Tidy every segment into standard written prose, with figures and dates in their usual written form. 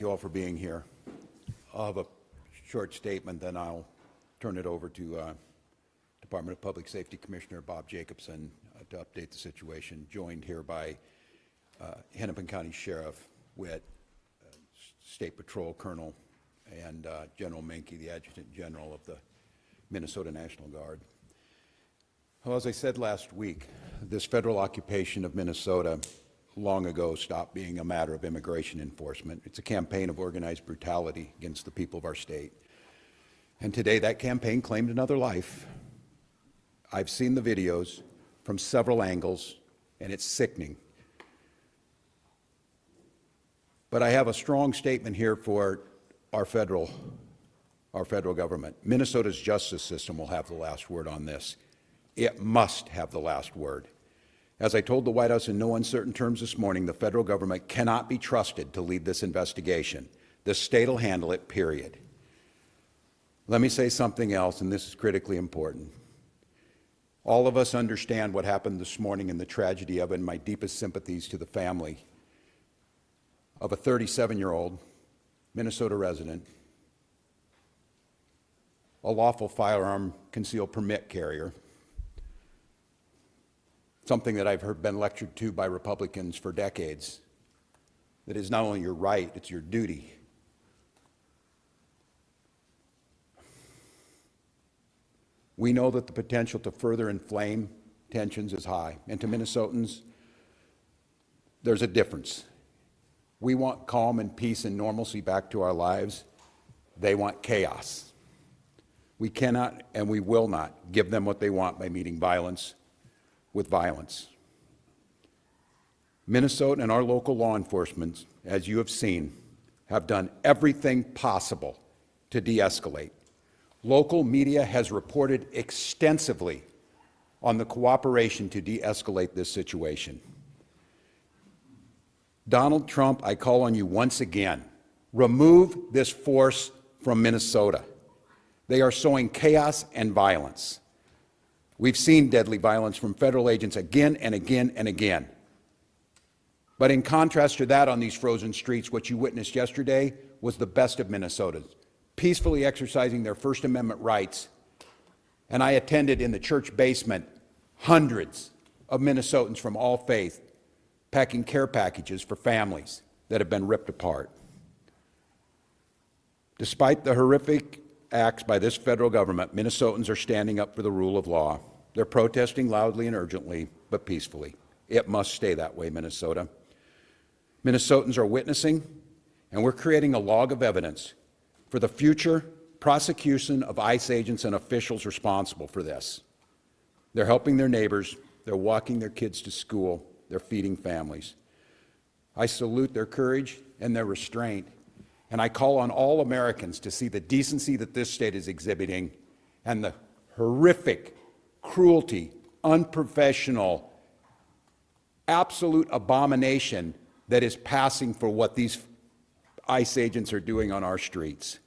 Thank you all for being here. I'll have a short statement, then I'll turn it over to Department of Public Safety Commissioner Bob Jacobson to update the situation, joined here by Hennepin County Sheriff Witt, State Patrol Colonel, and General Menke, the Adjutant General of the Minnesota National Guard. Well, as I said last week, this federal occupation of Minnesota long ago stopped being a matter of immigration enforcement. It's a campaign of organized brutality against the people of our state. And today that campaign claimed another life. I've seen the videos from several angles, and it's sickening. But I have a strong statement here for our federal government. Minnesota's justice system will have the last word on this. It must have the last word. As I told the White House in no uncertain terms this morning, the federal government cannot be trusted to lead this investigation. The state will handle it, period. Let me say something else, and this is critically important. All of us understand what happened this morning and the tragedy of it, and my deepest sympathies to the family of a 37-year-old Minnesota resident, a lawful firearm concealed permit carrier, something that I've been lectured to by Republicans for decades, that is not only your right, it's your duty. We know that the potential to further inflame tensions is high, and to Minnesotans, there's a difference. We want calm and peace and normalcy back to our lives. They want chaos. We cannot and we will not give them what they want by meeting violence with violence. Minnesota and our local law enforcement, as you have seen, have done everything possible to de-escalate. Local media has reported extensively on the cooperation to de-escalate this situation. Donald Trump, I call on you once again, remove this force from Minnesota. They are sowing chaos and violence. We've seen deadly violence from federal agents again and again and again. But in contrast to that, on these frozen streets, what you witnessed yesterday was the best of Minnesotans, peacefully exercising their First Amendment rights. And I attended in the church basement hundreds of Minnesotans from all faiths packing care packages for families that have been ripped apart. Despite the horrific acts by this federal government, Minnesotans are standing up for the rule of law. They're protesting loudly and urgently, but peacefully. It must stay that way, Minnesota. Minnesotans are witnessing, and we're creating a log of evidence for the future prosecution of ICE agents and officials responsible for this. They're helping their neighbors, they're walking their kids to school, they're feeding families. I salute their courage and their restraint, and I call on all Americans to see the decency that this state is exhibiting and the horrific cruelty, unprofessional, absolute abomination that is passing for what these ICE agents are doing on our streets.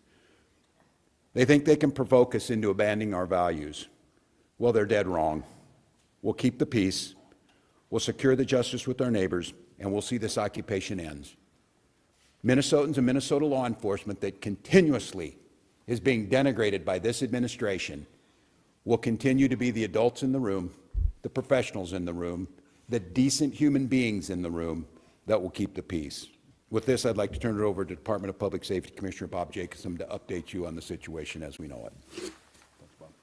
They think they can provoke us into abandoning our values. Well, they're dead wrong. We'll keep the peace, we'll secure the justice with our neighbors, and we'll see this occupation ends. Minnesotans and Minnesota law enforcement that continuously is being denigrated by this administration will continue to be the adults in the room, the professionals in the room, the decent human beings in the room that will keep the peace. With this, I'd like to turn it over to Department of Public Safety Commissioner Bob Jacobson to update you on the situation as we know it. Thanks, Bob.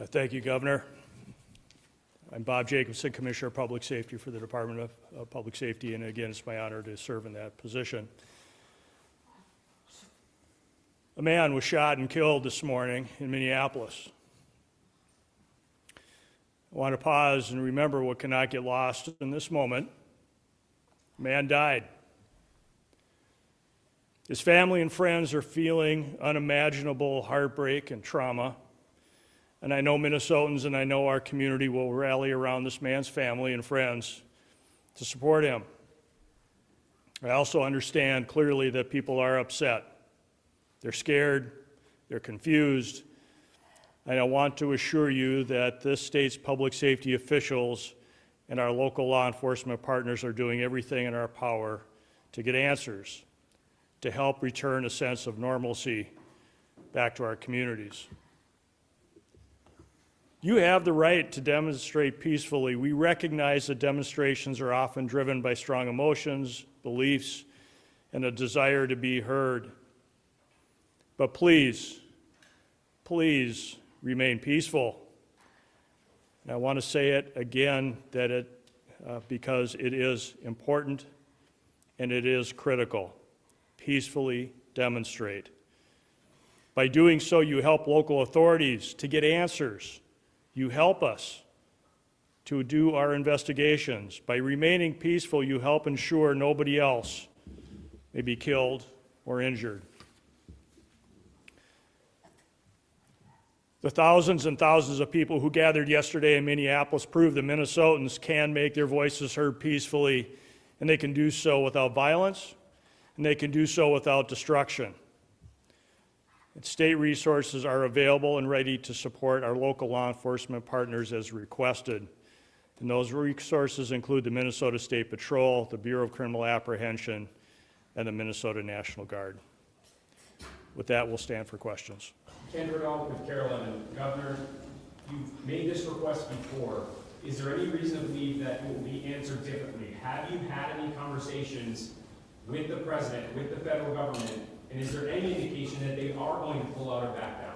Thank you, Governor. I'm Bob Jacobson, Commissioner of Public Safety for the Department of Public Safety, and again, it's my honor to serve in that position. A man was shot and killed this morning in Minneapolis. I want to pause and remember what cannot get lost in this moment. A man died. His family and friends are feeling unimaginable heartbreak and trauma. And I know Minnesotans and I know our community will rally around this man's family and friends to support him. I also understand clearly that people are upset. They're scared, they're confused, and I want to assure you that this state's public safety officials and our local law enforcement partners are doing everything in our power to get answers, to help return a sense of normalcy back to our communities. You have the right to demonstrate peacefully. We recognize that demonstrations are often driven by strong emotions, beliefs, and a desire to be heard. But please, please remain peaceful. And I want to say it again because it is important and it is critical. Peacefully demonstrate. By doing so, you help local authorities to get answers. You help us to do our investigations. By remaining peaceful, you help ensure nobody else may be killed or injured. The thousands and thousands of people who gathered yesterday in Minneapolis proved that Minnesotans can make their voices heard peacefully, and they can do so without violence, and they can do so without destruction. And state resources are available and ready to support our local law enforcement partners as requested. And those resources include the Minnesota State Patrol, the Bureau of Criminal Apprehension, and the Minnesota National Guard. With that, we'll stand for questions. Ken Riddell with Carolyn. Governor, you've made this request before. Is there any reason to believe that it will be answered differently? Have you had any conversations with the president, with the federal government, and is there any indication that they are going to pull out or back down?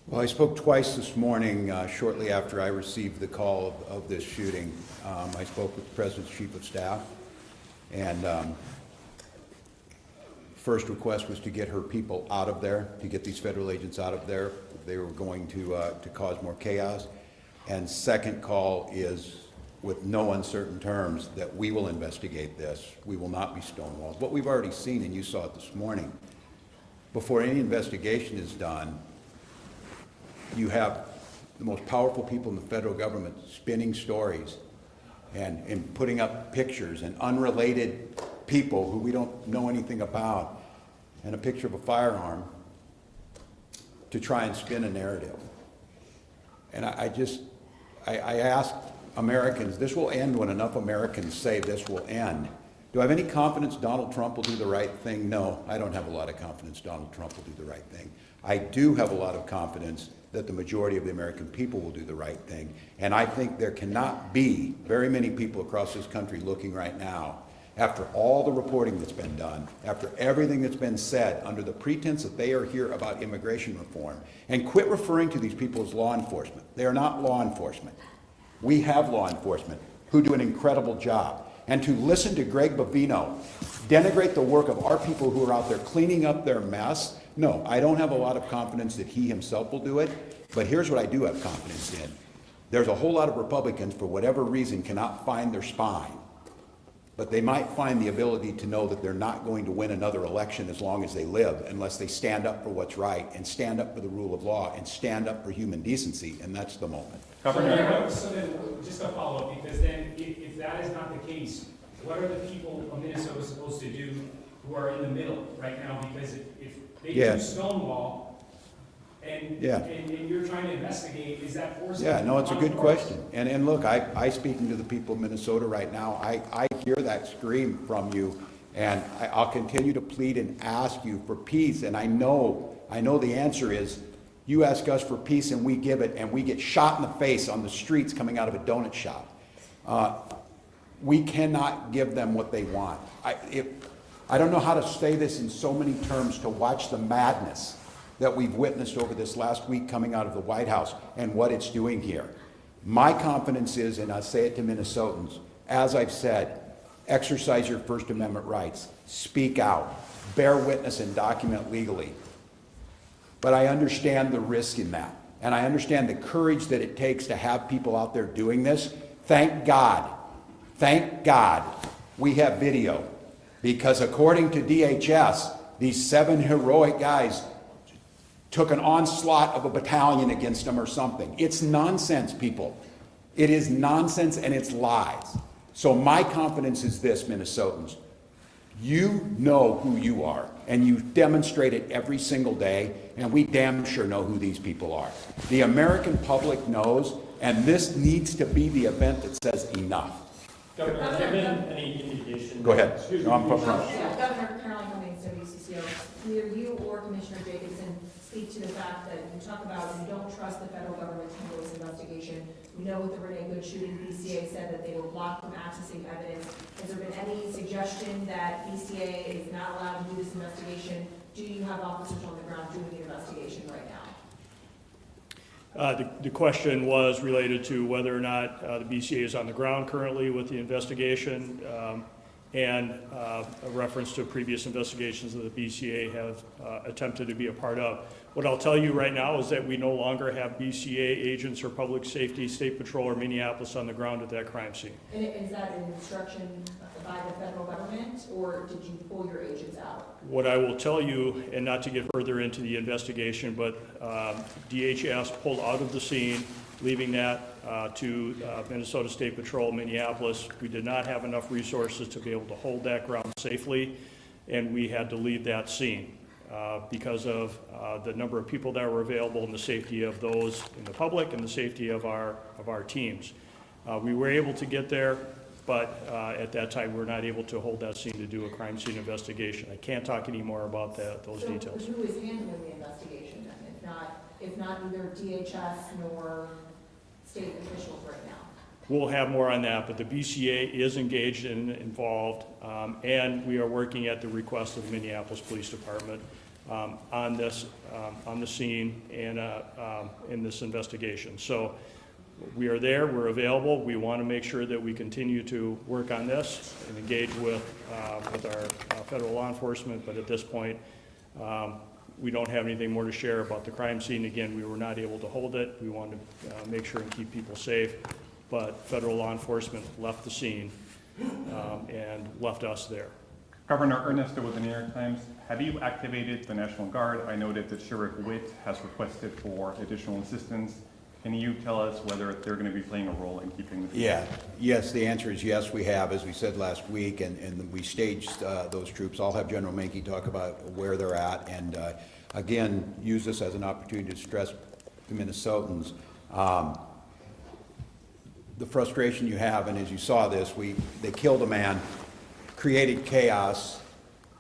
Well, I spoke twice this morning, shortly after I received the call of this shooting. I spoke with the President's Chief of Staff, and first request was to get her people out of there, to get these federal agents out of there. They were going to cause more chaos. And second call is, with no uncertain terms, that we will investigate this. We will not be stonewalled. What we've already seen, and you saw it this morning, before any investigation is done, you have the most powerful people in the federal government spinning stories and putting up pictures, and unrelated people who we don't know anything about, and a picture of a firearm to try and spin a narrative. And I asked Americans, this will end when enough Americans say this will end. Do I have any confidence Donald Trump will do the right thing? No, I don't have a lot of confidence Donald Trump will do the right thing. I do have a lot of confidence that the majority of the American people will do the right thing. And I think there cannot be very many people across this country looking right now, after all the reporting that's been done, after everything that's been said, under the pretense that they are here about immigration reform, and quit referring to these people as law enforcement. They are not law enforcement. We have law enforcement who do an incredible job. And to listen to Greg Bovino denigrate the work of our people who are out there cleaning up their mess, no, I don't have a lot of confidence that he himself will do it. But here's what I do have confidence in. There's a whole lot of Republicans, for whatever reason, cannot find their spine. But they might find the ability to know that they're not going to win another election as long as they live, unless they stand up for what's right, and stand up for the rule of law, and stand up for human decency, and that's the moment. So then, just a follow-up, because then if that is not the case, what are the people of Minnesota supposed to do who are in the middle right now? Because if they do Stonewall, and you're trying to investigate, is that forcing? Yeah, no, it's a good question. And look, I speaking to the people of Minnesota right now, I hear that scream from you, and I'll continue to plead and ask you for peace. And I know the answer is, you ask us for peace and we give it, and we get shot in the face on the streets coming out of a donut shop. We cannot give them what they want. I don't know how to say this in so many terms, to watch the madness that we've witnessed over this last week coming out of the White House and what it's doing here. My confidence is, and I say it to Minnesotans, as I've said, exercise your First Amendment rights, speak out, bear witness and document legally. But I understand the risk in that, and I understand the courage that it takes to have people out there doing this. Thank God we have video, because according to DHS, these 7 heroic guys took an onslaught of a battalion against them or something. It's nonsense, people. It is nonsense, and it's lies. So my confidence is this, Minnesotans. You know who you are, and you demonstrate it every single day, and we damn sure know who these people are. The American public knows, And this needs to be the event that says enough. Governor, has there been any indication? Go ahead. Excuse No, I'm me. front. Yeah, Governor Caroline Cummings, WCCO, either you or Commissioner Jacobson speak to the fact that you talk about you don't trust the federal government to handle this investigation. We know with the Renee Good shooting, BCA said that they were blocked from accessing evidence. Has there been any suggestion that BCA is not allowed to do this investigation? Do you have officers on the ground doing the investigation right now? The question was related to whether or not the BCA is on the ground currently with the investigation, and a reference to previous investigations that the BCA have attempted to be a part of. What I'll tell you right now is that we no longer have BCA agents or public safety, state patrol, or Minneapolis on the ground at that crime scene. And is that an instruction by the federal government, or did you pull your agents out? What I will tell you, and not to get further into the investigation, but DHS pulled out of the scene, leaving that to Minnesota State Patrol, Minneapolis. We did not have enough resources to be able to hold that ground safely, and we had to leave that scene because of the number of people that were available and the safety of those in the public and the safety of our teams. We were able to get there, but at that time, we were not able to hold that scene to do a crime scene investigation. I can't talk any more about those details. So who is handling the investigation then, if not either DHS nor state officials right now? We'll have more on that, but the BCA is engaged and involved, and we are working at the request of the Minneapolis Police Department on the scene and in this investigation. So we are there, we're available. We want to make sure that we continue to work on this and engage with our federal law enforcement, but at this point, we don't have anything more to share about the crime scene. Again, we were not able to hold it. We wanted to make sure and keep people safe, but federal law enforcement left the scene and left us there. Governor Ernesto with the New York Times, have you activated the National Guard? I noted that Sheriff Witt has requested for additional assistance. Can you tell us whether they're going to be playing a role in keeping the... Yeah, yes, the answer is yes, we have, as we said last week, and we staged those troops. I'll have General Menke talk about where they're at, and again, use this as an opportunity to stress to Minnesotans the frustration you have, and as you saw this, they killed a man, created chaos,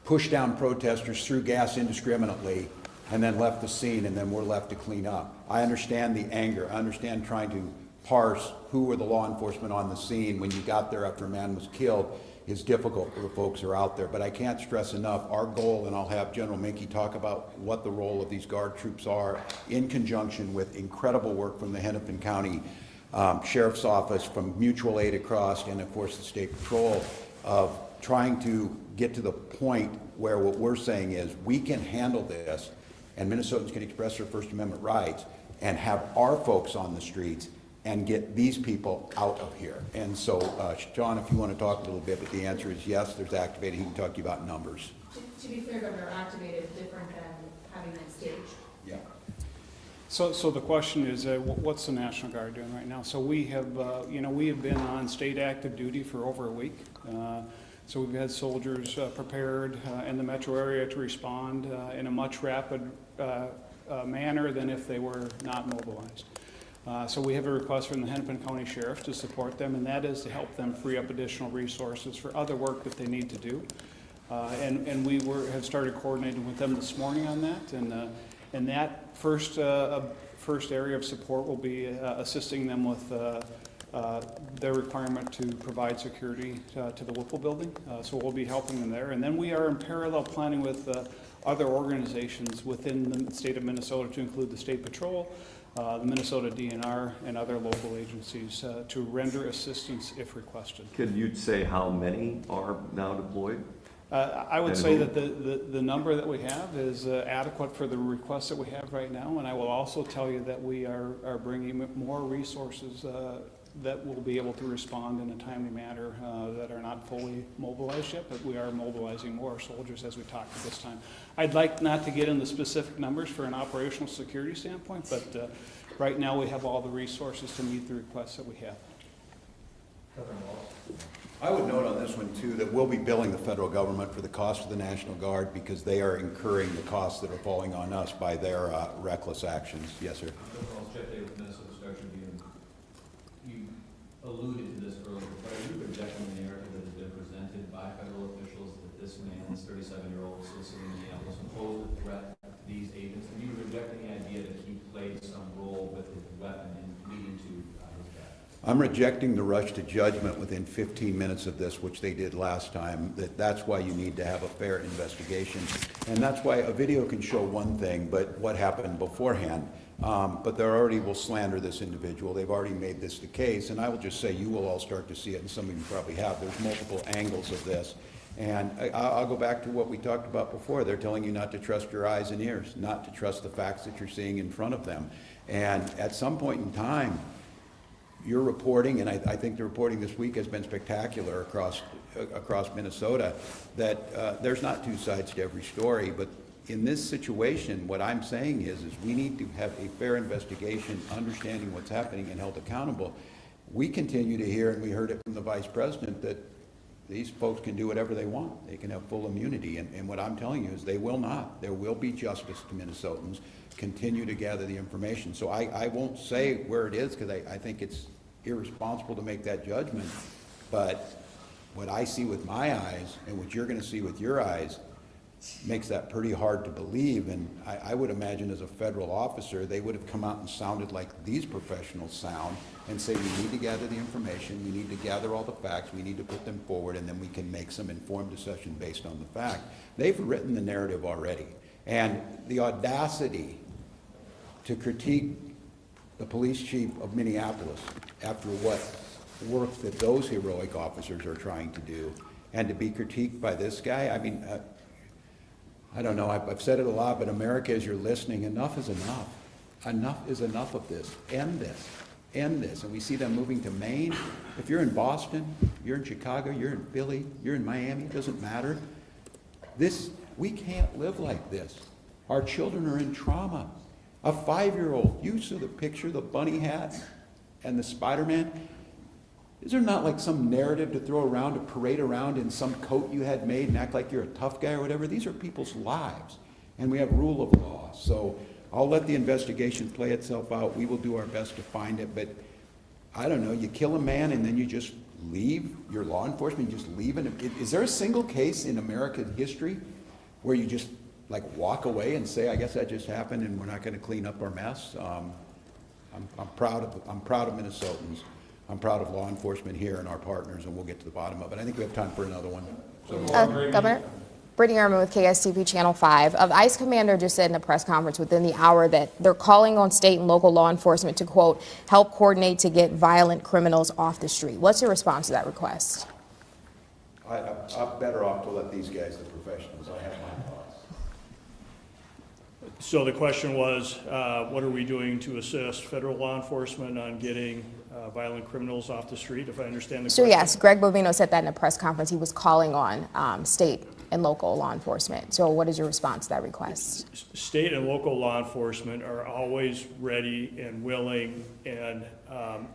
pushed down protesters, threw gas indiscriminately, and then left the scene, and then we're left to clean up. I understand the anger. I understand trying to parse who were the law enforcement on the scene when you got there after a man was killed is difficult for the folks who are out there. But I can't stress enough, our goal, and I'll have General Menke talk about what the role of these Guard troops are in conjunction with incredible work from the Hennepin County Sheriff's Office, from mutual aid across, and of course the State Patrol, of trying to get to the point where what we're saying is we can handle this and Minnesotans can express their First Amendment rights and have our folks on the streets and get these people out of here. And so, John, if you want to talk a little bit, but the answer is yes, there's activated. He can talk to you about numbers. To be clear, Governor, activated is different than having them staged. Yeah. So the question is, what's the National Guard doing right now? So we have, we have been on state active duty for over a week. So we've had soldiers prepared in the metro area to respond in a much rapid manner than if they were not mobilized. So we have a request from the Hennepin County Sheriff to support them, and that is to help them free up additional resources for other work that they need to do. And we have started coordinating with them this morning on that, and that first area of support will be assisting them with their requirement to provide security to the Whipple building. So we'll be helping them there. And then we are in parallel planning with other organizations within the state of Minnesota, to include the State Patrol, the Minnesota DNR, and other local agencies to render assistance if requested. Could you say how many are now deployed? I would say that the number that we have is adequate for the requests that we have right now, and I will also tell you that we are bringing more resources that will be able to respond in a timely manner that are not fully mobilized yet, but we are mobilizing more soldiers as we talk at this time. I'd like not to get into specific numbers for an operational security standpoint, but right now we have all the resources to meet the requests that we have. I would note on this one, too, that we'll be billing the federal government for the cost of the National Guard because they are incurring the costs that are falling on us by their reckless actions. Yes, sir. federal officials that this man, this 37-year-old citizen in Minneapolis, posed a threat to these agents? And do you reject the idea that he played some role with his weapon in leading to his death? I'm rejecting the rush to judgment within 15 minutes of this, which they did last time. That's why you need to have a fair investigation. And that's why a video can show one thing, but what happened beforehand. But they already will slander this individual. They've already made this the case. And I will just say, you will all start to see it, and some of you probably have. There's multiple angles of this. And I'll go back to what we talked about before. They're telling you not to trust your eyes and ears, not to trust the facts that you're seeing in front of them. And at some point in time, your reporting, and I think the reporting this week has been spectacular across Minnesota, that there's not two sides to every story. But in this situation, what I'm saying is we need to have a fair investigation, understanding what's happening, and held accountable. We continue to hear, and we heard it from the Vice President, that these folks can do whatever they want. They can have full immunity. And what I'm telling you is they will not. There will be justice to Minnesotans. Continue to gather the information. So I won't say where it is, because I think it's irresponsible to make that judgment. But what I see with my eyes and what you're going to see with your eyes makes that pretty hard to believe. And I would imagine as a federal officer, they would have come out and sounded like these professionals sound and say, we need to gather the information, we need to gather all the facts, we need to put them forward, and then we can make some informed decision based on the fact. They've written the narrative already. And the audacity to critique the police chief of Minneapolis after what work that those heroic officers are trying to do, and to be critiqued by this guy, I mean, I don't know, I've said it a lot, but America, as you're listening, enough is enough. Enough is enough of this. End this. End this. And we see them moving to Maine. If you're in Boston, you're in Chicago, you're in Philly, you're in Miami, it doesn't matter. We can't live like this. Our children are in trauma. A 5-year-old, you saw the picture, the bunny hat and the Spider-Man. Is there not like some narrative to throw around, to parade around in some coat you had made and act like you're a tough guy or whatever? These are people's lives, and we have rule of law. So I'll let the investigation play itself out. We will do our best to find it, but I don't know, you kill a man and then you just leave, your law enforcement, you just leave it. Is there a single case in American history where you just like walk away and say, I guess that just happened and we're not going to clean up our mess? I'm proud of Minnesotans. I'm proud of law enforcement here and our partners, and we'll get to the bottom of it. I think we have time for another one. So, Governor, Brittany Ehrman with KSTP Channel 5. The ICE commander just said in a press conference within the hour that they're calling on state and local law enforcement to, quote, help coordinate to get violent criminals off the street. What's your response to that request? I'm better off to let these guys, the professionals, I have my thoughts. So the question was, what are we doing to assist federal law enforcement on getting violent criminals off the street, if I understand the question? So yes, Greg Bovino said that in a press conference. He was calling on state and local law enforcement. So what is your response to that request? State and local law enforcement are always ready and willing and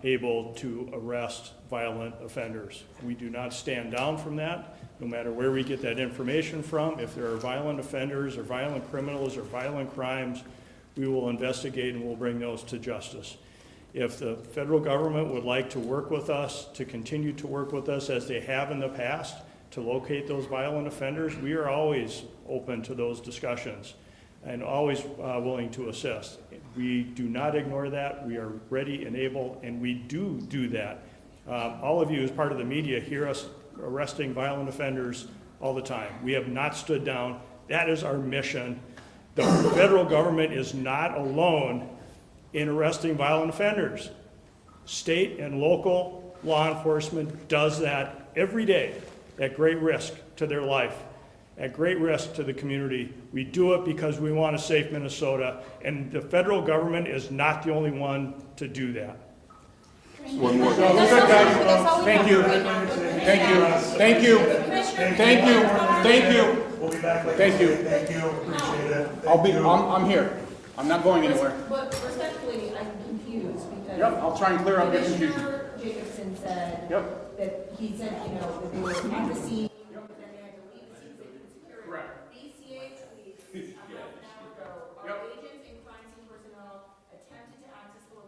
able to arrest violent offenders. We do not stand down from that, no matter where we get that information from. If there are violent offenders or violent criminals or violent crimes, we will investigate and we'll bring those to justice. If the federal government would like to work with us, to continue to work with us as they have in the past, to locate those violent offenders, we are always open to those discussions and always willing to assist. We do not ignore that. We are ready and able, and we do that. All of you as part of the media hear us arresting violent offenders all the time. We have not stood down. That is our mission. The federal government is not alone in arresting violent offenders. State and local law enforcement does that every day at great risk to their life, at great risk to the community. We do it because we want a safe Minnesota, and the federal government is not the only one to do that. One more. Thank you. Thank you. Thank you. Thank you. Thank you. We'll be back later. Thank you. Thank you. Appreciate it. I'm here. I'm not going anywhere. But respectfully, I'm confused because. Yep, I'll try and clear up your confusion. Commissioner Jacobson said. Yep. That he said, that they were at the scene